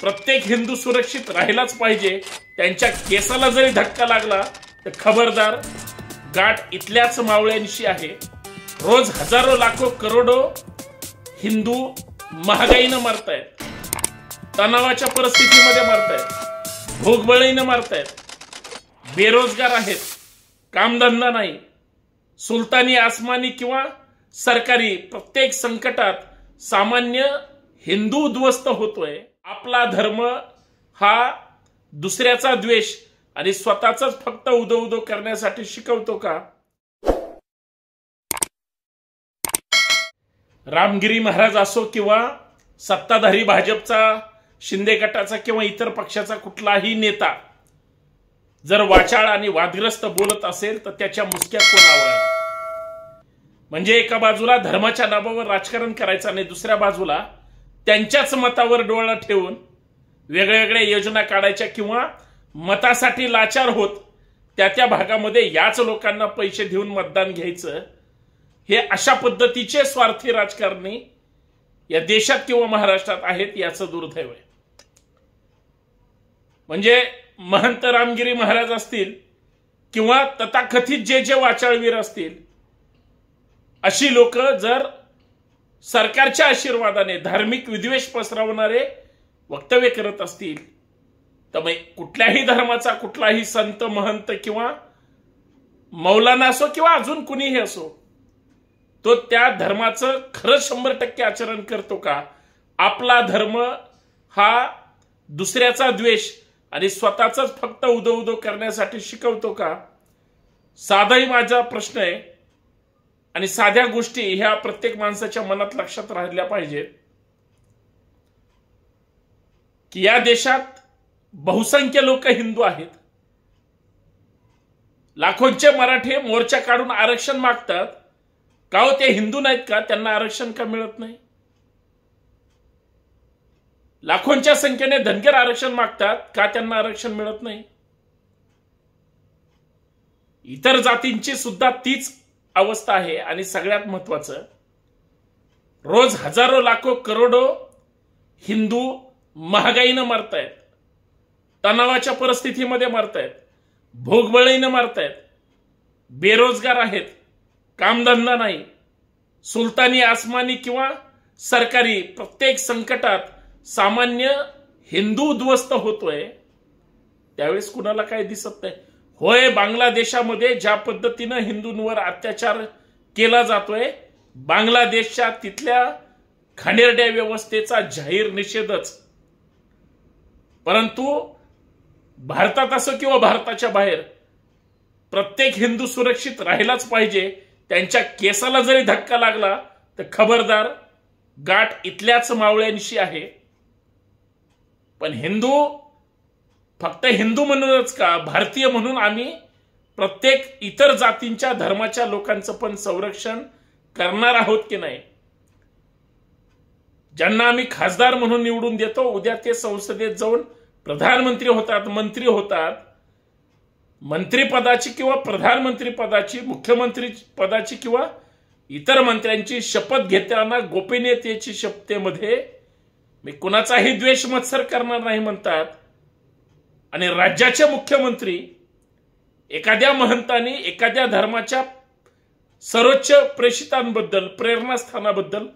प्रत्येक हिंदू सुरक्षित राहिलाच पाहिजे, त्यांच्या केसाला जरी धक्का लागला तर खबरदार, गाठ इथल्याच मावळ्यांशी आहे। रोज हजारो लाखो करोडो हिंदू महागाईनं मरतायत, तणावाच्या परिस्थितीमध्ये मरतायत, भोगबळीनं मरतायत, बेरोजगार आहेत, कामधंदा नाही, सुलतानी आसमानी किंवा सरकारी प्रत्येक संकटात सामान्य हिंदू उद्ध्वस्त होतोय। आपला धर्म हा दुसऱ्याचा द्वेष आणि स्वतःचाच फक्त उदो उदो करण्यासाठी शिकवतो का? रामगिरी महाराज असो किंवा सत्ताधारी भाजपचा, शिंदे गटाचा किंवा इतर पक्षाचा कुठलाही नेता जर वाचाळ आणि वादग्रस्त बोलत असेल तर त्याच्या मुसक्या कोणावर? म्हणजे एका बाजूला धर्माच्या नावावर राजकारण करायचं आणि दुसऱ्या बाजूला त्यांच्याच मतावर डोळा ठेवून वेगवेगळ्या योजना काढायच्या किंवा मतासाठी लाचार होत त्या भागामध्ये याच लोकांना पैसे देऊन मतदान घ्यायचं, हे अशा पद्धतीचे स्वार्थी राजकारणी या देशात किंवा महाराष्ट्रात आहेत, याचं दुर्दैव आहे। म्हणजे महंत रामगिरी महाराज असतील किंवा तथाकथित जे वाचाळवीर असतील, अशी लोक जर सरकारच्या आशीर्वादाने धार्मिक विद्वेष पसरवणारे वक्तव्य करत असतील तर मग कुठल्याही धर्माचा कुठलाही संत, महंत किंवा मौलाना असो किंवा अजून कुणीही असो, तो त्या धर्माचं खरं 100% आचरण करतो का? आपला धर्म हा दुसऱ्याचा द्वेष आणि स्वतःचाच फक्त उदो उदो करण्यासाठी शिकवतो का? साधाही माझा प्रश्न आहे आणि साध्या गोष्टी ह्या प्रत्येक माणसाच्या मनात लक्षात राहिल्या पाहिजेत की या देशात बहुसंख्य लोक हिंदू आहेत। लाखोंचे मराठे मोर्चा काढून आरक्षण मागतात का? हो, ते हिंदू नाहीत का? त्यांना आरक्षण का मिळत नाही? लाखोंच्या संख्येने धनगर आरक्षण मागतात का? त्यांना आरक्षण मिळत नाही? इतर जातींची सुद्धा तीच अवस्था आहे। आणि सगळ्यात महत्वाचं, रोज हजारो लाखो करोडो हिंदू महागाईनं मरतायत, तणावाच्या परिस्थितीमध्ये मरतायत, भोगबळीनं मरतायत, बेरोजगार आहेत, कामधंदा नाही, सुलतानी आसमानी किंवा सरकारी प्रत्येक संकटात सामान्य हिंदू उद्ध्वस्त होतोय, त्यावेळेस कुणाला काय दिसत नाही? होय, बांगलादेशामध्ये ज्या पद्धतीनं हिंदूंवर अत्याचार केला जातोय, बांगलादेशच्या तिथल्या घाणेरड्या व्यवस्थेचा जाहीर निषेधच। परंतु भारतात असो किंवा भारताच्या बाहेर प्रत्येक हिंदू सुरक्षित राहिलाच पाहिजे, त्यांच्या केसाला जरी धक्का लागला तर खबरदार, गाठ इथल्याच मावळ्यांशी आहे। पण हिंदू फक्त हिंदू म्हणूनच का, भारतीय म्हणून आम्ही प्रत्येक इतर जातींच्या धर्माच्या लोकांचं पण संरक्षण करणार आहोत की नाही? ज्यांना आम्ही खासदार म्हणून निवडून देतो, उद्या ते संसदेत जाऊन प्रधानमंत्री होतात, मंत्री होतात, मंत्रिपदाची किंवा प्रधानमंत्री पदाची, मुख्यमंत्री पदाची किंवा इतर मंत्र्यांची शपथ घेताना गोपनीयतेची शपथेमध्ये मी कुणाचाही द्वेष मत्सर करणार नाही म्हणतात आणि राज्याचे मुख्यमंत्री एखाद्या महंतांनी एखाद्या धर्माच्या सर्वोच्च प्रेषितांबद्दल, प्रेरणास्थानाबद्दल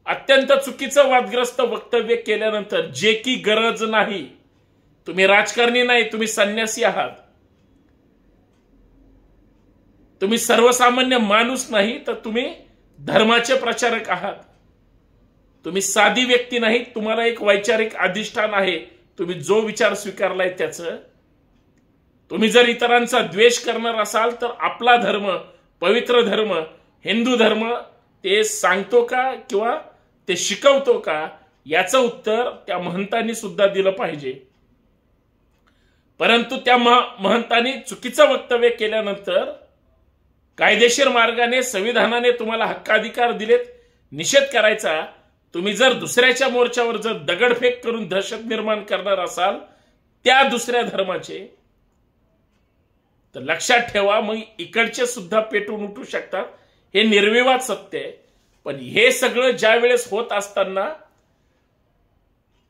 अत्यंत चुकीचं वादग्रस्त वक्तव्य केल्यानंतर, जे की गरज नाही, तुम्ही राजकारणी नाही, तुम्ही संन्यासी आहात, तुम्ही सर्वसामान्य माणूस नाही, तर तुम्ही धर्माचे प्रचारक आहात, तुम्ही साधी व्यक्ती नाही, तुम्हाला एक वैचारिक अधिष्ठान आहे, तुम्ही जो विचार स्वीकारलाय त्याचं। तुम्ही जर इतरांचा द्वेष करणार असाल तर आपला धर्म, पवित्र धर्म, हिंदू धर्म ते सांगतो का किंवा ते शिकवतो का, याचं उत्तर त्या महंतांनी सुद्धा दिलं पाहिजे। परंतु त्या महंतांनी चुकीचं वक्तव्य केल्यानंतर कायदेशीर मार्गाने, संविधानाने तुम्हाला हक्काधिकार दिलेत निषेध करायचा, तुम्ही जर दुसऱ्याच्या मोर्चावर जर दगडफेक करून दहशत निर्माण करणार असाल त्या दुसऱ्या धर्माचे, तर लक्षात ठेवा, मग इकडचे सुद्धा पेटून उठू शकतात, हे निर्विवाद सत्य आहे। पण हे सगळं ज्या वेळेस होत असताना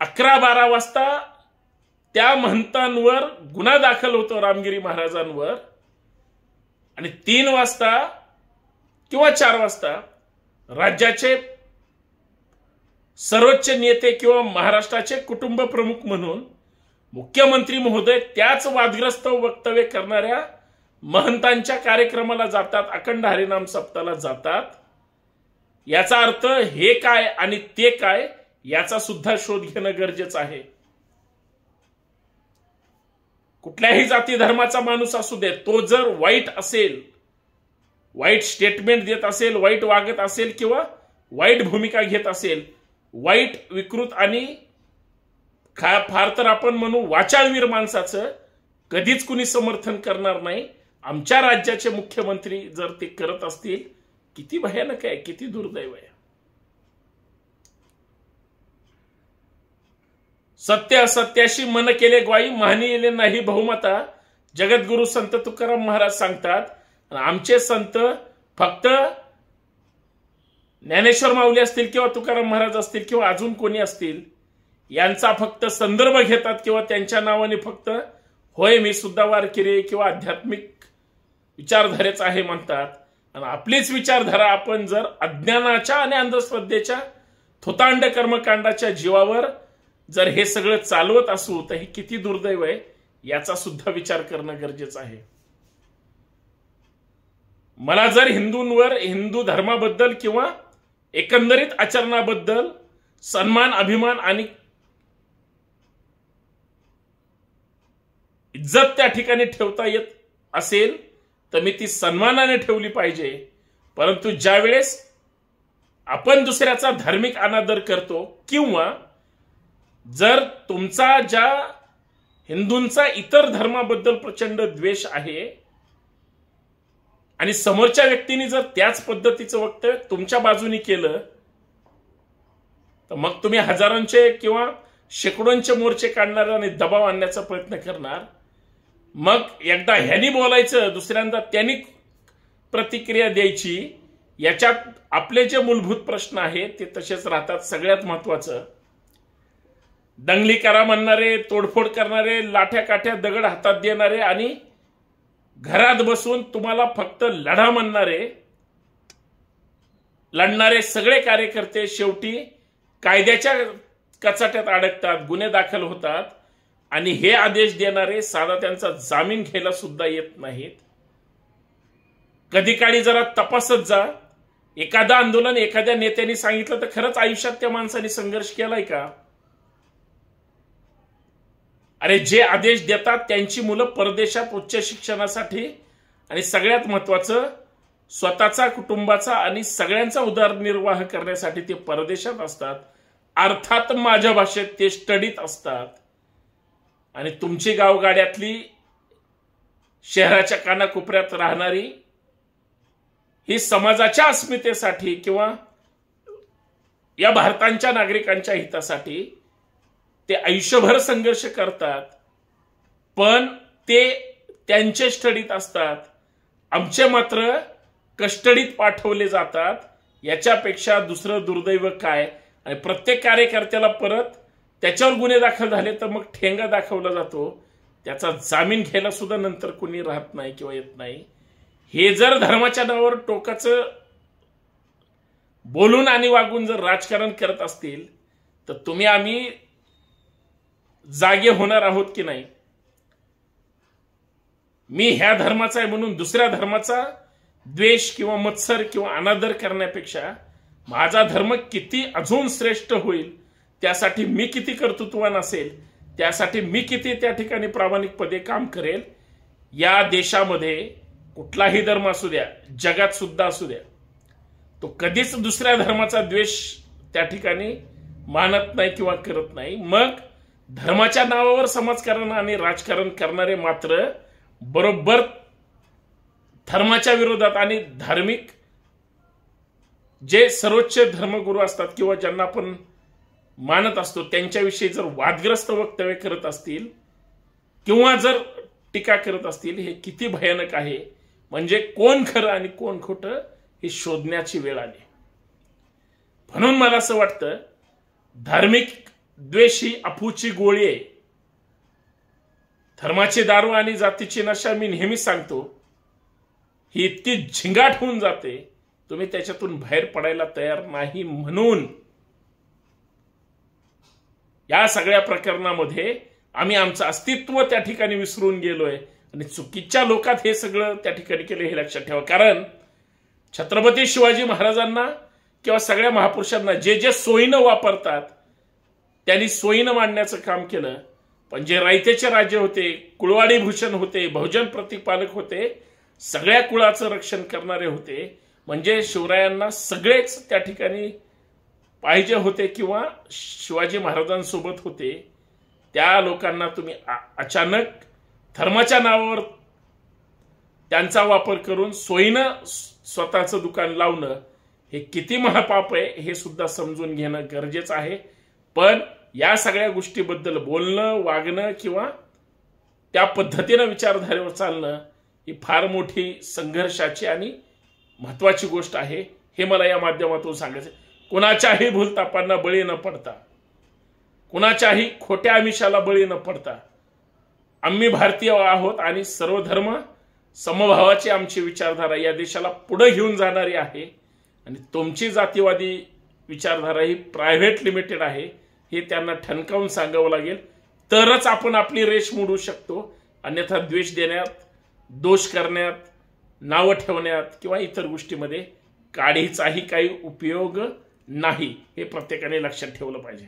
11-12 वाजता त्या महंतांवर गुन्हा दाखल होतो रामगिरी महाराजांवर, आणि 3 वाजता किंवा 4 वाजता राज्याचे सर्वोच्च नेते किंवा महाराष्ट्राचे कुटुंब प्रमुख म्हणून मुख्यमंत्री महोदय त्याच वादग्रस्त वक्तव्य करणाऱ्या महंतांच्या कार्यक्रमाला जातात, अखंड हरिनाम सप्ताहाला जातात. याचा अर्थ हे काय आणि ते काय याचा सुद्धा शोध घेणं गरजेचं आहे. कुठल्याही जाती धर्माचा माणूस असू दे, तो जर वाईट असेल, वाईट स्टेटमेंट देत असेल, वाईट वागत असेल किंवा वाईट भूमिका घेत असेल, वाईट विकृत आणि फार तर आपण म्हणू वाचाळवीर माणसाचं कधीच कुणी समर्थन करणार नाही. आमच्या राज्याचे मुख्यमंत्री जर ते करत असतील, किती भयानक आहे, किती दुर्दैव आहे. सत्य असत्याशी मन केले ग्वाही, मानी येले नाही बहुमता, जगद्गुरु संत तुकाराम महाराज सांगतात. आमचे संत फक्त ज्ञानेश्वर माऊली असतील किंवा तुकाराम महाराज असतील किंवा अजून कोणी असतील, यांचा फक्त संदर्भ घेतात किंवा त्यांच्या नावाने फक्त होय मी सुद्धा वारकरी किंवा आध्यात्मिक विचारधारेच आहे म्हणतात. आणि आपलीच विचारधारा आपण जर अज्ञानाच्या आणि अंधश्रद्धेच्या थोतांड कर्मकांडाच्या जीवावर जर हे सगळं चालवत असू तर हे किती दुर्दैव आहे याचा सुद्धा विचार करणं गरजेचं आहे. मला जर हिंदूंवर, हिंदू धर्माबद्दल किंवा एकंदरीत आचरणाबद्दल सन्मान, अभिमान आणि इज्जत त्या ठिकाणी ठेवता येत असेल तर मी ती सन्मानाने ठेवली पाहिजे. परंतु ज्यावेळेस आपण दुसऱ्याचा धार्मिक अनादर करतो किंवा जर तुमचा ज्या हिंदूंचा इतर धर्माबद्दल प्रचंड द्वेष आहे आणि समोरच्या व्यक्तीने जर त्याच पद्धतीचं वक्तव्य तुमच्या बाजूने केलं तर मग तुम्ही हजारांचे किंवा शेकडोंचे मोर्चे काढणार आणि दबाव आणण्याचा प्रयत्न करणार. मग एकदा ह्यानी बोलायचं, दुसऱ्यांदा त्यांनी प्रतिक्रिया द्यायची. याच्यात आपले जे मूलभूत प्रश्न आहेत ते तसेच राहतात. सगळ्यात महत्वाचं, दंगली करा म्हणणारे, तोडफोड करणारे, लाठ्या काठ्या दगड हातात देणारे आणि घरात बसून तुम्हाला फक्त लढा म्हणणारे, लढणारे सगळे कार्यकर्ते शेवटी कायद्याच्या कचाट्यात अडकतात, गुन्हे दाखल होतात आणि हे आदेश देणारे साधा त्यांचा जामीन घ्यायला सुद्धा येत नाहीत. कधी काळी जरा तपासत जा. एखादा आंदोलन एखाद्या नेत्याने सांगितलं तर खरंच आयुष्यात त्या माणसाने संघर्ष केलाय का? अरे जे आदेश देतात त्यांची मुलं परदेशात उच्च शिक्षणासाठी आणि सगळ्यात महत्वाचं स्वतःचा, कुटुंबाचा आणि सगळ्यांचा उदरनिर्वाह करण्यासाठी ते परदेशात असतात. अर्थात माझ्या भाषेत ते स्टडीत असतात. आणि तुमची गावगाड्यातली शहराच्या कानाकोपऱ्यात राहणारी ही समाजाच्या अस्मितेसाठी किंवा या भारताच्या नागरिकांच्या हितासाठी ते आयुष्यभर संघर्ष करतात. पण ते त्यांचे स्टडीत असतात, आमचे मात्र कस्टडीत पाठवले जातात. याच्यापेक्षा दुसरं दुर्दैव काय? आणि प्रत्येक कार्यकर्त्याला परत त्याच्यावर गुन्हे दाखल झाले तर मग ठेंगा दाखवला जातो. त्याचा जामीन घ्यायला सुद्धा नंतर कोणी राहत नाही किंवा येत नाही. हे जर धर्माच्या नावावर टोकाचं बोलून आणि वागून जर राजकारण करत असतील तर तुम्ही आम्ही जागे होणार आहोत की नाही? मी ह्या धर्माचा आहे म्हणून दुसऱ्या धर्माचा द्वेष किंवा मत्सर किंवा अनादर करण्यापेक्षा माझा धर्म किती अजून श्रेष्ठ होईल, त्यासाठी मी किती कर्तृत्ववान असेल, त्यासाठी मी किती त्या ठिकाणी प्रामाणिकपणे काम करेल. या देशामध्ये कुठलाही धर्म असू द्या, जगात सुद्धा असू द्या, तो कधीच दुसऱ्या धर्माचा द्वेष त्या ठिकाणी मानत नाही किंवा करत नाही. मग धर्माच्या नावावर समाजकारण आणि राजकारण करणारे मात्र बरोबर धर्माच्या विरोधात आणि धार्मिक जे सर्वोच्च धर्मगुरू असतात किंवा ज्यांना आपण मानत असतो त्यांच्याविषयी जर वादग्रस्त वक्तव्य करत असतील किंवा जर टीका करत असतील, हे किती भयानक आहे. म्हणजे कोण खरं आणि कोण खोटं हे शोधण्याची वेळ आली. म्हणून मला असं वाटतं धार्मिक द्वेष ही अफूची गोळी आहे. धर्माची दारू आणि जातीची नशा मी नेहमीच सांगतो ही इतकी झिंगाट होऊन जाते तुम्ही त्याच्यातून बाहेर पडायला तयार नाही. म्हणून या सगळ्या प्रकरणामध्ये आम्ही आमचं अस्तित्व त्या ठिकाणी विसरून गेलोय आणि चुकीच्या लोकात हे सगळं त्या ठिकाणी केलं हे लक्षात ठेवा. कारण छत्रपती शिवाजी महाराजांना किंवा सगळ्या महापुरुषांना जे जे सोयीनं वापरतात त्यांनी सोयीनं मांडण्याचं काम केलं. पण जे रायतेचे राजे होते, कुळवाडी भूषण होते, बहुजन प्रतिपालक होते, सगळ्या कुळाचं रक्षण करणारे होते, म्हणजे शिवरायांना सगळेच त्या ठिकाणी पाहिजे होते किंवा शिवाजी महाराजांसोबत होते, त्या लोकांना तुम्ही अचानक धर्माच्या नावावर त्यांचा वापर करून सोयीनं स्वतःचं दुकान लावणं हे किती महापाप आहे हे सुद्धा समजून घेणं गरजेचं आहे. पण या सगळ्या गोष्टीबद्दल बोलणं, वागणं किंवा त्या पद्धतीनं विचारधारेवर चालणं ही फार मोठी संघर्षाची आणि महत्वाची गोष्ट आहे हे मला या माध्यमातून सांगायचं. कुणाच्याही भूलतापांना बळी न पडता, कुणाच्याही खोट्या आमिषाला बळी न पडता आम्ही भारतीय आहोत आणि सर्व धर्म समभावाची आमची विचारधारा या देशाला पुढे घेऊन जाणारी आहे आणि तुमची जातीवादी विचारधारा ही प्रायव्हेट लिमिटेड आहे हे त्यांना ठणकावून सांगावं लागेल. तरच आपण आपली रेष मोडू शकतो. अन्यथा द्वेष देण्यात, दोष करण्यात, नावं ठेवण्यात किंवा इतर गोष्टीमध्ये काडीचाही काही उपयोग नाही हे प्रत्येकाने लक्षात ठेवलं पाहिजे.